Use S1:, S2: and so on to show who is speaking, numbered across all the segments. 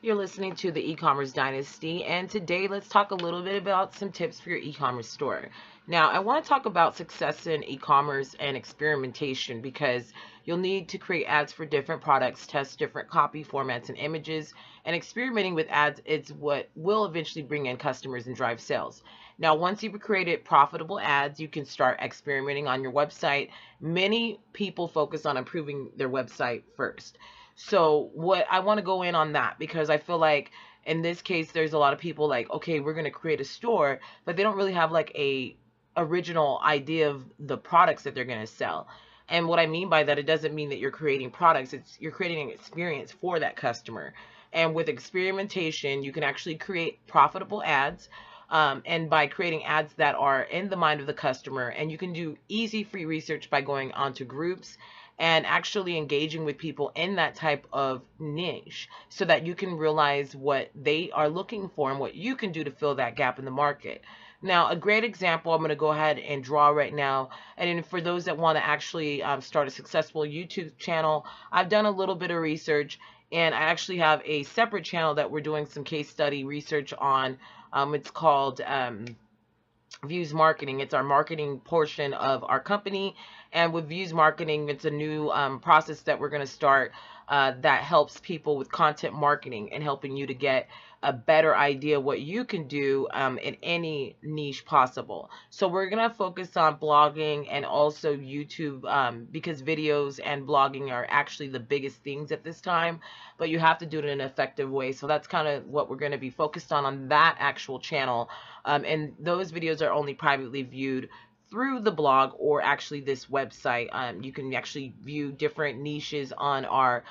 S1: You're listening to the E-commerce Dynasty, and today let's talk a little bit about some tips for your e-commerce store. Now, I want to talk about success in e-commerce and experimentation because you'll need to create ads for different products, test different copy formats and images, and experimenting with ads is what will eventually bring in customers and drive sales. Now, once you've created profitable ads, you can start experimenting on your website. Many people focus on improving their website first. So what I want to go in on that because I feel like in this case there's a lot of people like, okay, we're going to create a store, but they don't really have like a original idea of the products that they're going to sell. And what I mean by that, it doesn't mean that you're creating products, it's you're creating an experience for that customer. And with experimentation, you can actually create profitable ads. And by creating ads that are in the mind of the customer, and you can do easy free research by going onto groups and actually engaging with people in that type of niche so that you can realize what they are looking for and what you can do to fill that gap in the market. Now, a great example I'm going to go ahead and draw right now, and for those that want to actually start a successful YouTube channel, I've done a little bit of research, and I actually have a separate channel that we're doing some case study research on. It's called Views Marketing. It's our marketing portion of our company. And with Views Marketing, it's a new process that we're going to start that helps people with content marketing and helping you to get a better idea what you can do in any niche possible. So we're going to focus on blogging and also YouTube because videos and blogging are actually the biggest things at this time, but you have to do it in an effective way. So that's kind of what we're going to be focused on that actual channel. And those videos are only privately viewed through the blog or actually this website. You can actually view different niches on our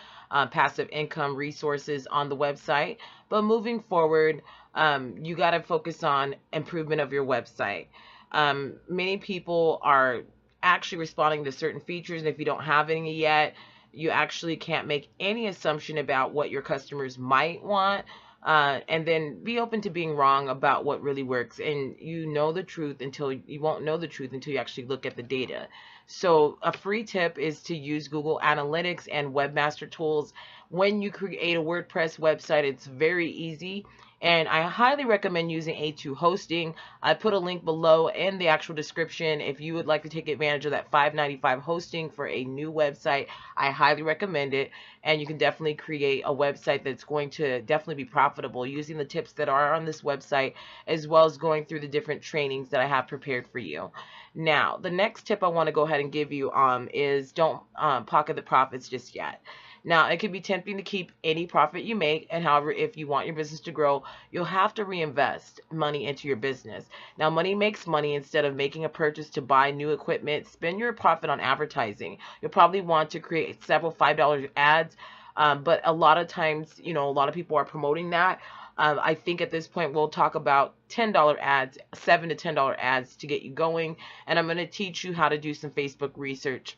S1: passive income resources on the website. But moving forward, you got to focus on improvement of your website. Many people are actually responding to certain features, and if you don't have any yet, you actually can't make any assumption about what your customers might want. And then be open to being wrong about what really works. And you know the truth until you won't know the truth until you actually look at the data. So a free tip is to use Google Analytics and Webmaster Tools. When you create a WordPress website, it's very easy. And I highly recommend using A2 hosting. I put a link below in the actual description. If you would like to take advantage of that $5.95 hosting for a new website, I highly recommend it. And you can definitely create a website that's going to definitely be profitable using the tips that are on this website, as well as going through the different trainings that I have prepared for you. Now, the next tip I want to go ahead and give you is don't pocket the profits just yet. Now, it can be tempting to keep any profit you make, and however, if you want your business to grow, you'll have to reinvest money into your business. Now, money makes money. Instead of making a purchase to buy new equipment, spend your profit on advertising. You'll probably want to create several $5 ads, but a lot of times, a lot of people are promoting that. I think at this point we'll talk about $10 ads, $7 to $10 ads to get you going, and I'm going to teach you how to do some Facebook research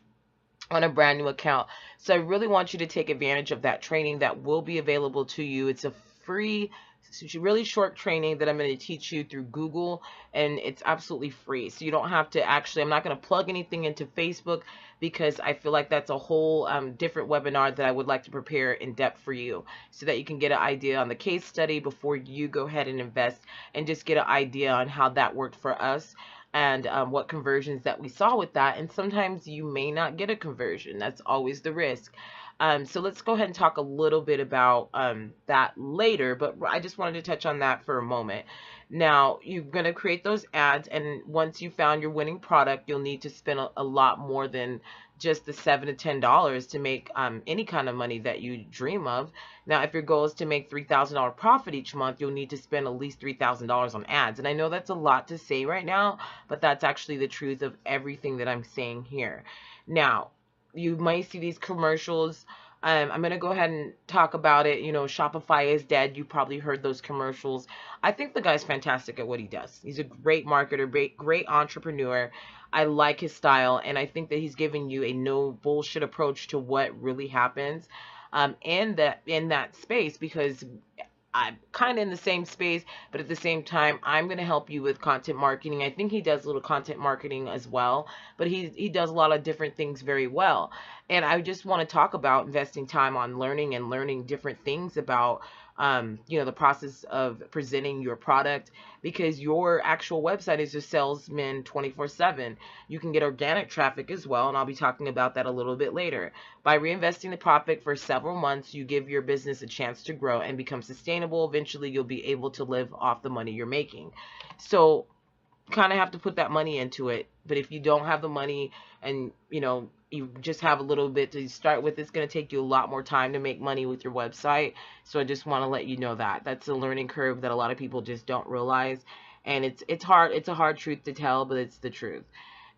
S1: on a brand new account. So I really want you to take advantage of that training that will be available to you. It's a free, really short training that I'm going to teach you through Google, and it's absolutely free. So you don't have to I'm not going to plug anything into Facebook because I feel like that's a whole different webinar that I would like to prepare in depth for you so that you can get an idea on the case study before you go ahead and invest, and just get an idea on how that worked for us and what conversions that we saw with that. And sometimes you may not get a conversion. That's always the risk. So let's go ahead and talk a little bit about that later, but I just wanted to touch on that for a moment. Now, you're going to create those ads, and once you found your winning product, you'll need to spend a lot more than just the $7 to $10 to make any kind of money that you dream of. Now, if your goal is to make $3,000 profit each month, you'll need to spend at least $3,000 on ads. And I know that's a lot to say right now, but that's actually the truth of everything that I'm saying here. Now, you might see these commercials. I'm going to go ahead and talk about it. Shopify is dead. You probably heard those commercials. I think the guy's fantastic at what he does. He's a great marketer, great entrepreneur. I like his style, and I think that he's giving you a no bullshit approach to what really happens in that space, because I'm kind of in the same space, but at the same time, I'm going to help you with content marketing. I think he does a little content marketing as well, but he does a lot of different things very well. And I just want to talk about investing time on learning different things about, the process of presenting your product, because your actual website is a salesman 24/7. You can get organic traffic as well, and I'll be talking about that a little bit later. By reinvesting the profit for several months, you give your business a chance to grow and become sustainable. Eventually, you'll be able to live off the money you're making. So kind of have to put that money into it. But if you don't have the money, and you just have a little bit to start with, it's going to take you a lot more time to make money with your website. So I just want to let you know that that's a learning curve that a lot of people just don't realize, and it's hard. It's a hard truth to tell, but it's the truth.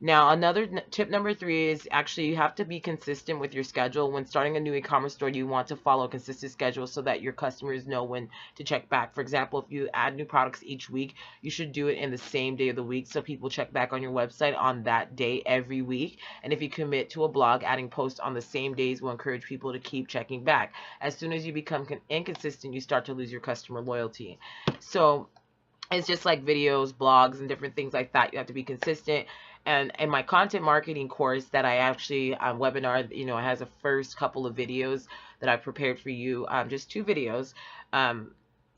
S1: Now, another tip number 3 is actually you have to be consistent with your schedule. When starting a new e-commerce store, you want to follow a consistent schedule so that your customers know when to check back. For example, if you add new products each week, you should do it in the same day of the week so people check back on your website on that day every week. And if you commit to a blog, adding posts on the same days will encourage people to keep checking back. As soon as you become inconsistent, you start to lose your customer loyalty. So it's just like videos, blogs, and different things like that. You have to be consistent. And in my content marketing course that I actually webinar, it has a first couple of videos that I prepared for you, just 2 videos.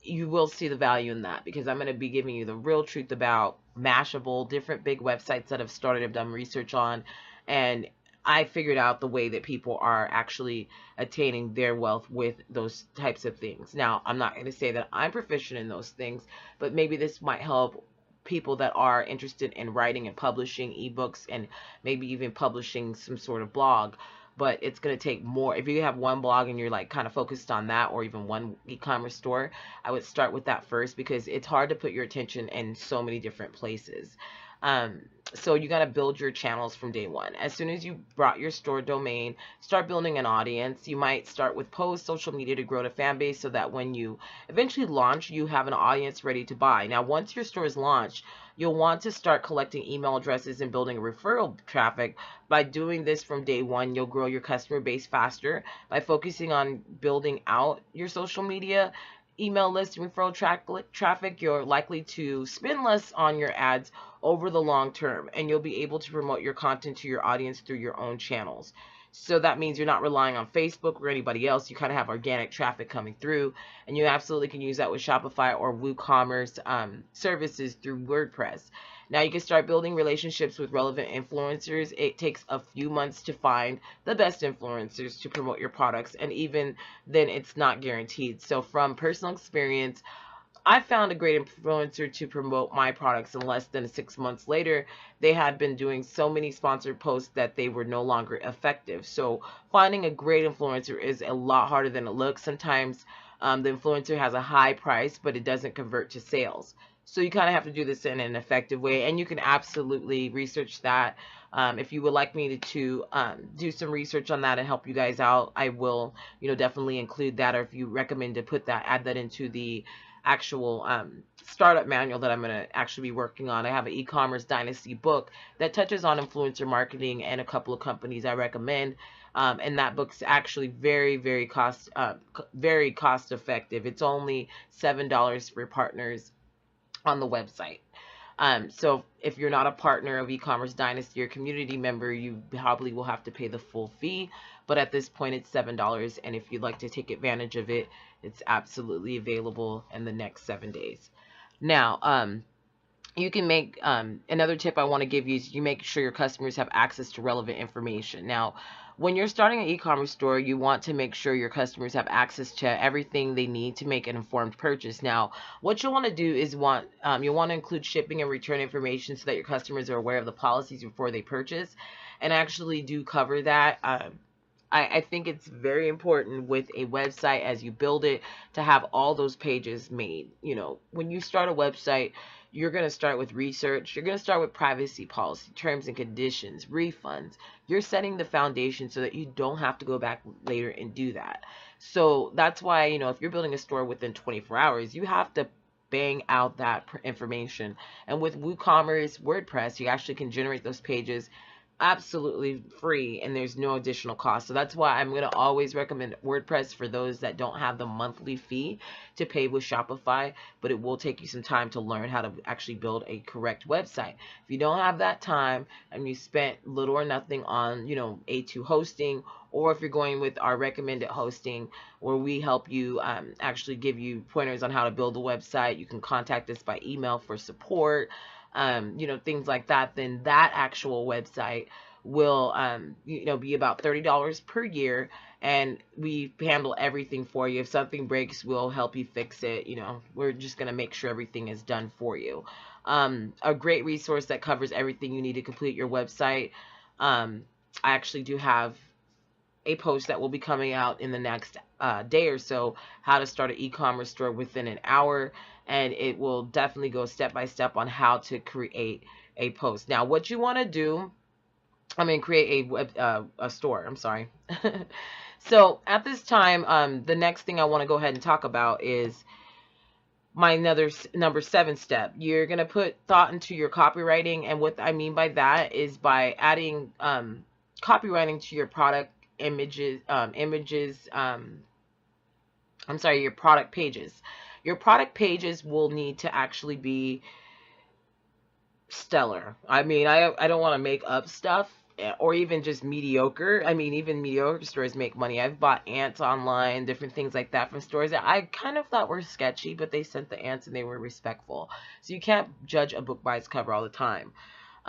S1: You will see the value in that, because I'm going to be giving you the real truth about Mashable, different big websites that I've started, I've done research on, and I figured out the way that people are actually attaining their wealth with those types of things. Now, I'm not going to say that I'm proficient in those things, but maybe this might help people that are interested in writing and publishing ebooks, and maybe even publishing some sort of blog. But it's going to take more. If you have one blog and you're like kind of focused on that, or even one e-commerce store, I would start with that first, because it's hard to put your attention in so many different places. So you got to build your channels from day one. As soon as you brought your store domain, start building an audience. You might start with posts, social media to grow the fan base, so that when you eventually launch, you have an audience ready to buy. Now, once your store is launched, you'll want to start collecting email addresses and building referral traffic. By doing this from day one, you'll grow your customer base faster. By focusing on building out your social media, email list, and referral traffic, you're likely to spend less on your ads over the long term, and you'll be able to promote your content to your audience through your own channels. So that means you're not relying on Facebook or anybody else. You kind of have organic traffic coming through, and you absolutely can use that with Shopify or WooCommerce services through WordPress. Now you can start building relationships with relevant influencers. It takes a few months to find the best influencers to promote your products, and even then it's not guaranteed. So from personal experience, I found a great influencer to promote my products, and less than 6 months later, they had been doing so many sponsored posts that they were no longer effective. So finding a great influencer is a lot harder than it looks. Sometimes the influencer has a high price, but it doesn't convert to sales. So you kind of have to do this in an effective way, and you can absolutely research that. If you would like me to do some research on that and help you guys out, I will, definitely include that. Or if you recommend to put that, add that into the actual startup manual that I'm going to actually be working on. I have an Eccommerce Dynasty book that touches on influencer marketing and a couple of companies I recommend. And that book's actually very cost effective. It's only $7 for partners on the website. So if you're not a partner of Eccommerce Dynasty or community member, you probably will have to pay the full fee. But at this point, it's $7. And if you'd like to take advantage of it, it's absolutely available in the next 7 days. Now, you can make another tip I want to give you is you make sure your customers have access to relevant information. Now, when you're starting an e-commerce store, you want to make sure your customers have access to everything they need to make an informed purchase. Now, what you'll want to do is you'll want to include shipping and return information so that your customers are aware of the policies before they purchase, and actually do cover that. I think it's very important with a website as you build it to have all those pages made. When you start a website, you're going to start with research. You're going to start with privacy policy, terms and conditions, refunds. You're setting the foundation so that you don't have to go back later and do that. So that's why, if you're building a store within 24 hours, you have to bang out that information. And with WooCommerce, WordPress, you actually can generate those pages absolutely free and there's no additional cost. So that's why I'm going to always recommend WordPress for those that don't have the monthly fee to pay with Shopify, but it will take you some time to learn how to actually build a correct website. If you don't have that time and you spent little or nothing on, A2 hosting, or if you're going with our recommended hosting where we help you actually give you pointers on how to build a website, you can contact us by email for support, things like that, then that actual website will, be about $30 per year. And we handle everything for you. If something breaks, we'll help you fix it. We're just going to make sure everything is done for you. A great resource that covers everything you need to complete your website. I actually do have a post that will be coming out in the next day or so, how to start an e-commerce store within an hour, and it will definitely go step by step on how to create a post. Now, what you want to do, create a store. I'm sorry. So at this time, the next thing I want to go ahead and talk about is my number 7 step. You're going to put thought into your copywriting, and what I mean by that is by adding copywriting to your product your product pages. Your product pages will need to actually be stellar. I don't want to make up stuff, or even just mediocre. Even mediocre stores make money. I've bought ants online, different things like that from stores that I kind of thought were sketchy, but they sent the ants and they were respectful. So you can't judge a book by its cover all the time.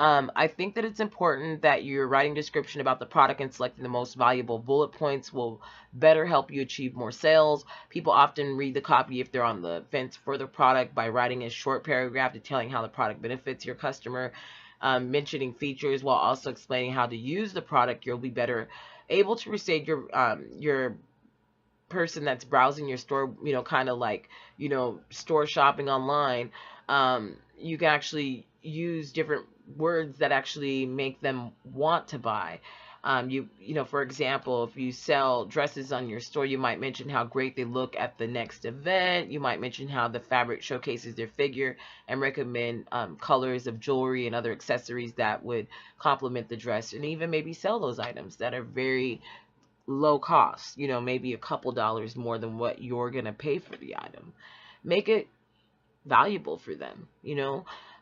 S1: I think that it's important that your writing description about the product and selecting the most valuable bullet points will better help you achieve more sales. People often read the copy if they're on the fence for the product by writing a short paragraph detailing how the product benefits your customer, mentioning features while also explaining how to use the product. You'll be better able to persuade your person that's browsing your store, kind of like, store shopping online. You can actually use different words that actually make them want to buy. For example, if you sell dresses on your store, you might mention how great they look at the next event. You might mention how the fabric showcases their figure and recommend colors of jewelry and other accessories that would complement the dress, and even maybe sell those items that are very low cost, maybe a couple dollars more than what you're going to pay for the item. Make it valuable for them.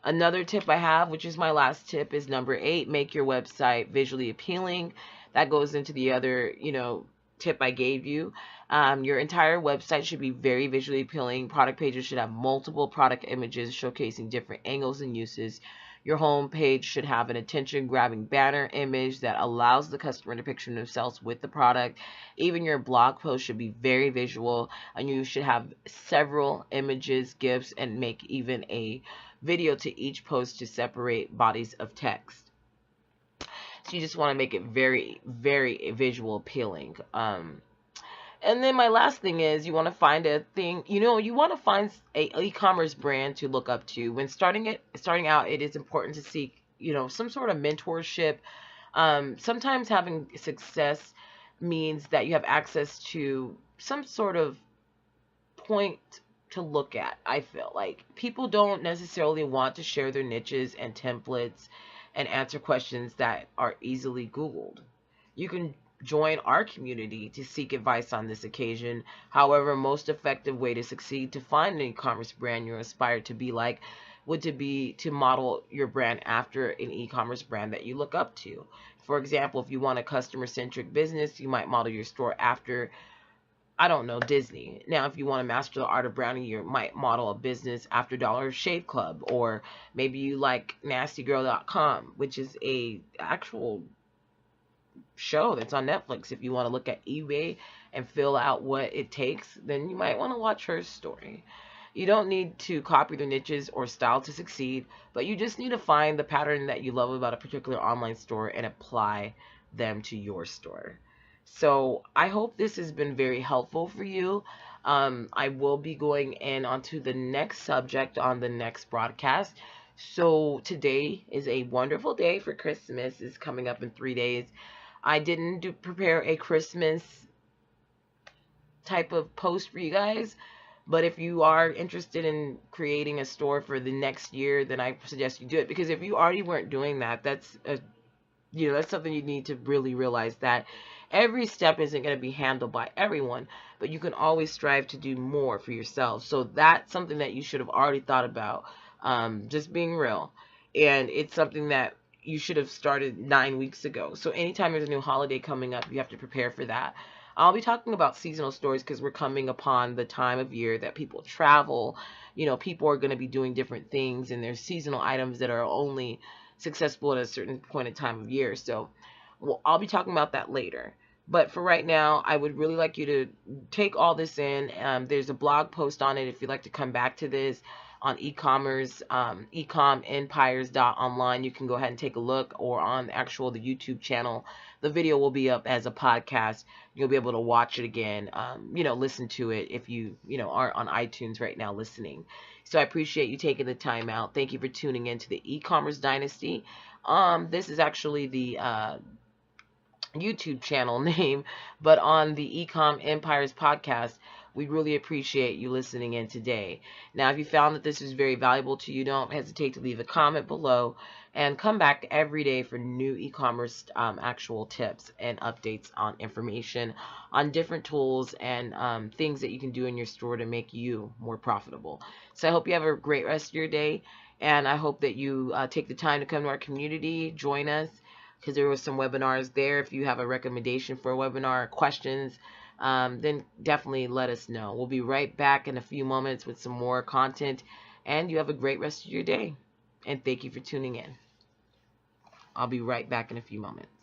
S1: Another tip I have, which is my last tip, is number 8, make your website visually appealing. That goes into the other, tip I gave you. Your entire website should be very visually appealing. Product pages should have multiple product images showcasing different angles and uses. Your home page should have an attention-grabbing banner image that allows the customer to picture themselves with the product. Even your blog post should be very visual, and you should have several images, GIFs, and make even a video to each post to separate bodies of text. So you just want to make it very, very visual appealing. And then my last thing is you want to find a thing, you want to find a e-commerce brand to look up to. When starting out, it is important to seek, some sort of mentorship. Sometimes having success means that you have access to some sort of point to look at. I feel like people don't necessarily want to share their niches and templates and answer questions that are easily Googled. You can join our community to seek advice on this occasion. However, most effective way to succeed to find an e-commerce brand you aspire to be like would to be to model your brand after an e-commerce brand that you look up to. For example, if you want a customer-centric business, you might model your store after, I don't know, Disney. Now, if you want to master the art of branding, you might model a business after Dollar Shave Club, or maybe you like NastyGirl.com, which is a actual show that's on Netflix. If you want to look at eBay and fill out what it takes, then you might want to watch her story. You don't need to copy their niches or style to succeed, but you just need to find the pattern that you love about a particular online store and apply them to your store. So I hope this has been very helpful for you. I will be going in onto the next subject on the next broadcast. So today is a wonderful day for Christmas. It's coming up in 3 days. I didn't prepare a Christmas type of post for you guys, but if you are interested in creating a store for the next year, then I suggest you do it, because if you already weren't doing that, that's a That's something you need to really realize, that every step isn't going to be handled by everyone, but you can always strive to do more for yourself. So that's something that you should have already thought about, just being real. And it's something that you should have started 9 weeks ago. So anytime there's a new holiday coming up, you have to prepare for that. I'll be talking about seasonal stores because we're coming upon the time of year that people travel. People are going to be doing different things, and there's seasonal items that are only successful at a certain point in time of year. So I'll be talking about that later. But for right now, I would really like you to take all this in. There's a blog post on it if you'd like to come back to this on Eccommerce, Ecommempirez.online. You can go ahead and take a look, or on the YouTube channel. The video will be up as a podcast. You'll be able to watch it again, listen to it if you aren't on iTunes right now listening. So I appreciate you taking the time out. Thank you for tuning in to the Eccommerce Dynasty. This is actually the YouTube channel name, but on the Ecommempirez podcast, we really appreciate you listening in today. Now, if you found that this is very valuable to you, don't hesitate to leave a comment below and come back every day for new e-commerce actual tips and updates on information on different tools and things that you can do in your store to make you more profitable. So I hope you have a great rest of your day, and I hope that you take the time to come to our community, join us, because there was some webinars there. If you have a recommendation for a webinar or questions, then definitely let us know. We'll be right back in a few moments with some more content, and you have a great rest of your day. And thank you for tuning in. I'll be right back in a few moments.